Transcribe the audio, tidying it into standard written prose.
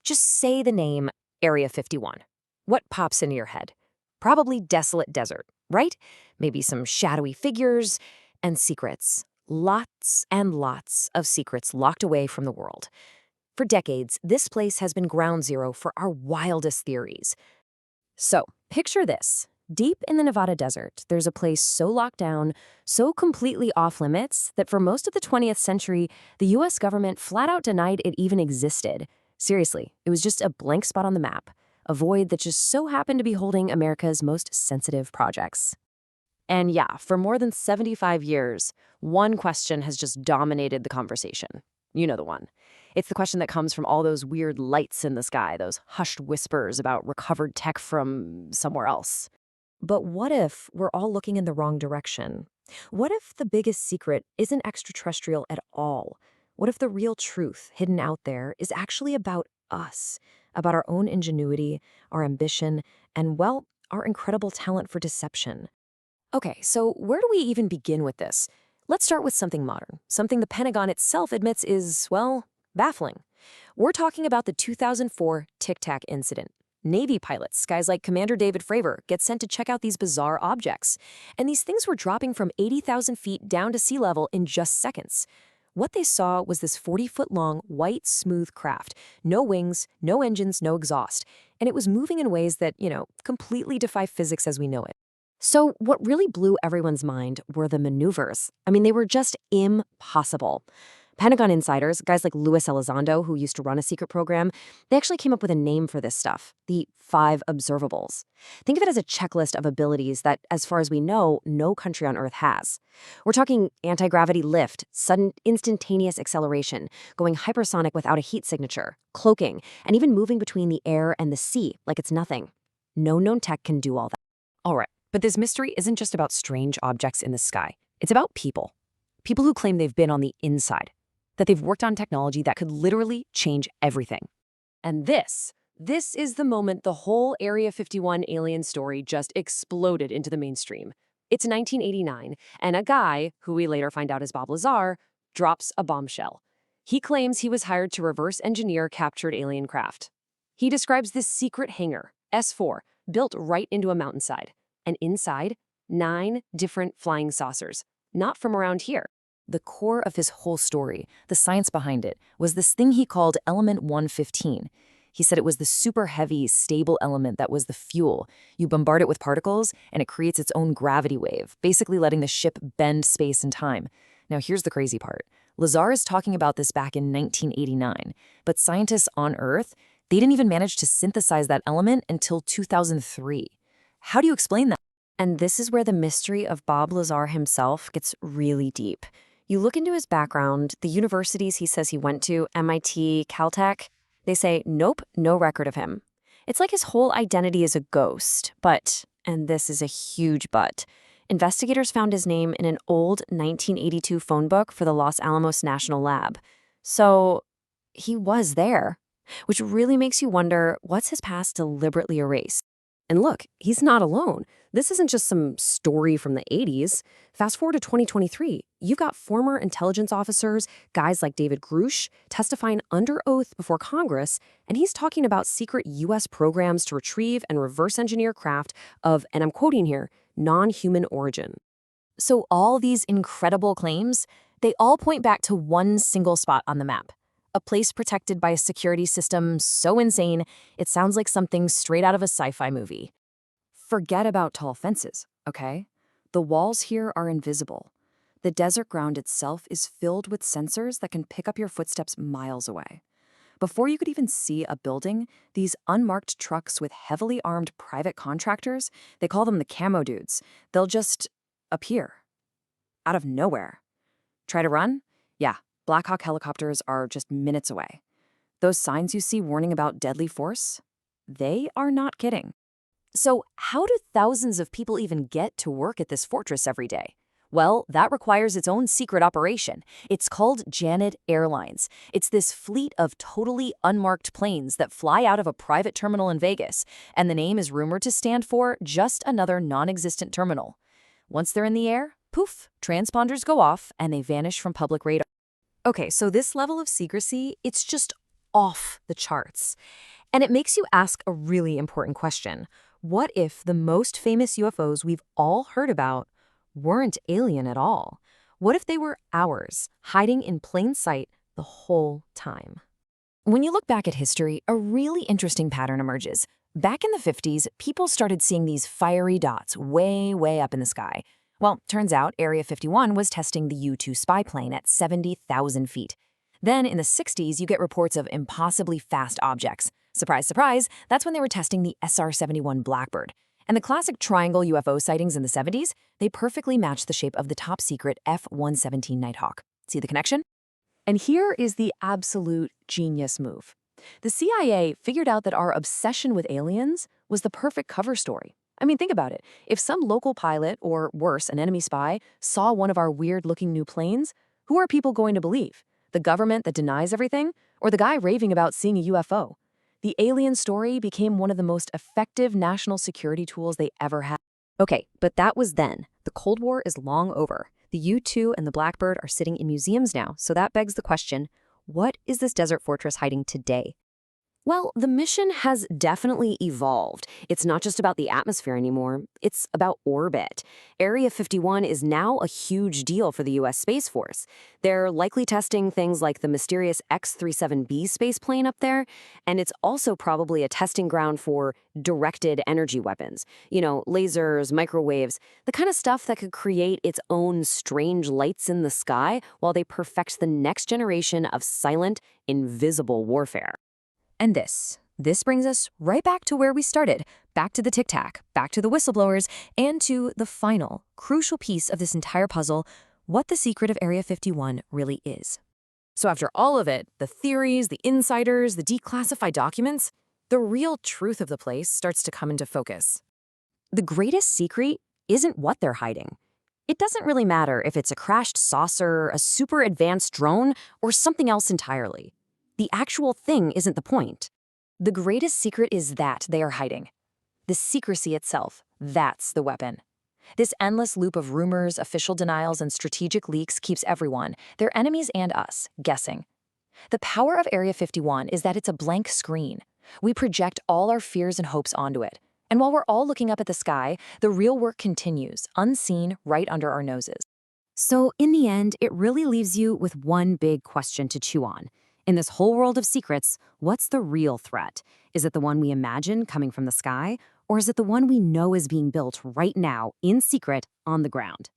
Just say the name Area 51. What pops into your head? Probably desolate desert, right? Maybe some shadowy figures and secrets. Lots and lots of secrets locked away from the world. For decades, this place has been ground zero for our wildest theories. So, picture this. Deep in the Nevada desert, there's a place so locked down, so completely off limits, that for most of the 20th century, the US government flat out denied it even existed. Seriously, it was just a blank spot on the map, a void that just so happened to be holding America's most sensitive projects. And yeah, for more than 75 years, one question has just dominated the conversation. You know the one. It's the question that comes from all those weird lights in the sky, those hushed whispers about recovered tech from somewhere else. But what if we're all looking in the wrong direction? What if the biggest secret isn't extraterrestrial at all? What if the real truth hidden out there is actually about us, about our own ingenuity, our ambition, and, well, our incredible talent for deception? Okay, so where do we even begin with this? Let's start with something modern, something the Pentagon itself admits is, well, baffling. We're talking about the 2004 Tic Tac incident. Navy pilots, guys like Commander David Fravor, get sent to check out these bizarre objects. And these things were dropping from 80,000 feet down to sea level in just seconds. What they saw was this 40-foot-long, white, smooth craft. No wings, no engines, no exhaust. And it was moving in ways that, completely defy physics as we know it. So what really blew everyone's mind were the maneuvers. I mean, they were just impossible. Pentagon insiders, guys like Luis Elizondo, who used to run a secret program, they actually came up with a name for this stuff, the 5 observables. Think of it as a checklist of abilities that, as far as we know, no country on Earth has. We're talking anti-gravity lift, sudden instantaneous acceleration, going hypersonic without a heat signature, cloaking, and even moving between the air and the sea like it's nothing. No known tech can do all that. All right, but this mystery isn't just about strange objects in the sky. It's about people. People who claim they've been on the inside, that they've worked on technology that could literally change everything. And this is the moment the whole Area 51 alien story just exploded into the mainstream. It's 1989, and a guy, who we later find out is Bob Lazar, drops a bombshell. He claims he was hired to reverse engineer captured alien craft. He describes this secret hangar, S4, built right into a mountainside. And inside, 9 different flying saucers, not from around here. The core of his whole story, the science behind it, was this thing he called Element 115. He said it was the super heavy, stable element that was the fuel. You bombard it with particles, and it creates its own gravity wave, basically letting the ship bend space and time. Now, here's the crazy part. Lazar is talking about this back in 1989, but scientists on Earth, they didn't even manage to synthesize that element until 2003. How do you explain that? And this is where the mystery of Bob Lazar himself gets really deep. You look into his background, the universities he says he went to, MIT, Caltech, they say, nope, no record of him. It's like his whole identity is a ghost. But, and this is a huge but, investigators found his name in an old 1982 phone book for the Los Alamos National Lab. So, he was there, which really makes you wonder, what's his past deliberately erased? And look, he's not alone. This isn't just some story from the 80s. Fast forward to 2023, you've got former intelligence officers, guys like David Grush, testifying under oath before Congress, and he's talking about secret U.S. programs to retrieve and reverse engineer craft of, and I'm quoting here, non-human origin. So all these incredible claims, they all point back to one single spot on the map. A place protected by a security system so insane, it sounds like something straight out of a sci-fi movie. Forget about tall fences, okay? The walls here are invisible. The desert ground itself is filled with sensors that can pick up your footsteps miles away. Before you could even see a building, these unmarked trucks with heavily armed private contractors, they call them the camo dudes, they'll just appear. Out of nowhere. Try to run? Yeah. Black Hawk helicopters are just minutes away. Those signs you see warning about deadly force? They are not kidding. So how do thousands of people even get to work at this fortress every day? Well, that requires its own secret operation. It's called Janet Airlines. It's this fleet of totally unmarked planes that fly out of a private terminal in Vegas, and the name is rumored to stand for just another non-existent terminal. Once they're in the air, poof, transponders go off and they vanish from public radar. Okay, so this level of secrecy, it's just off the charts. And it makes you ask a really important question. What if the most famous UFOs we've all heard about weren't alien at all? What if they were ours, hiding in plain sight the whole time? When you look back at history, a really interesting pattern emerges. Back in the 50s, people started seeing these fiery dots way, way up in the sky. Well, turns out Area 51 was testing the U-2 spy plane at 70,000 feet. Then in the 60s, you get reports of impossibly fast objects. Surprise, surprise, that's when they were testing the SR-71 Blackbird. And the classic triangle UFO sightings in the 70s, they perfectly matched the shape of the top-secret F-117 Nighthawk. See the connection? And here is the absolute genius move. The CIA figured out that our obsession with aliens was the perfect cover story. I mean, think about it. If some local pilot, or worse, an enemy spy, saw one of our weird-looking new planes, who are people going to believe? The government that denies everything? Or the guy raving about seeing a UFO? The alien story became one of the most effective national security tools they ever had. Okay, but that was then. The Cold War is long over. The U-2 and the Blackbird are sitting in museums now, so that begs the question, what is this desert fortress hiding today? Well, the mission has definitely evolved. It's not just about the atmosphere anymore, it's about orbit. Area 51 is now a huge deal for the U.S. Space Force. They're likely testing things like the mysterious X-37B spaceplane up there, and it's also probably a testing ground for directed energy weapons. You know, lasers, microwaves, the kind of stuff that could create its own strange lights in the sky while they perfect the next generation of silent, invisible warfare. And this brings us right back to where we started, back to the tic-tac, back to the whistleblowers, and to the final, crucial piece of this entire puzzle, what the secret of Area 51 really is. So after all of it, the theories, the insiders, the declassified documents, the real truth of the place starts to come into focus. The greatest secret isn't what they're hiding. It doesn't really matter if it's a crashed saucer, a super advanced drone, or something else entirely. The actual thing isn't the point. The greatest secret is that they are hiding. The secrecy itself, that's the weapon. This endless loop of rumors, official denials, and strategic leaks keeps everyone, their enemies and us, guessing. The power of Area 51 is that it's a blank screen. We project all our fears and hopes onto it. And while we're all looking up at the sky, the real work continues, unseen, right under our noses. So in the end, it really leaves you with one big question to chew on. In this whole world of secrets, what's the real threat? Is it the one we imagine coming from the sky, or is it the one we know is being built right now, in secret, on the ground?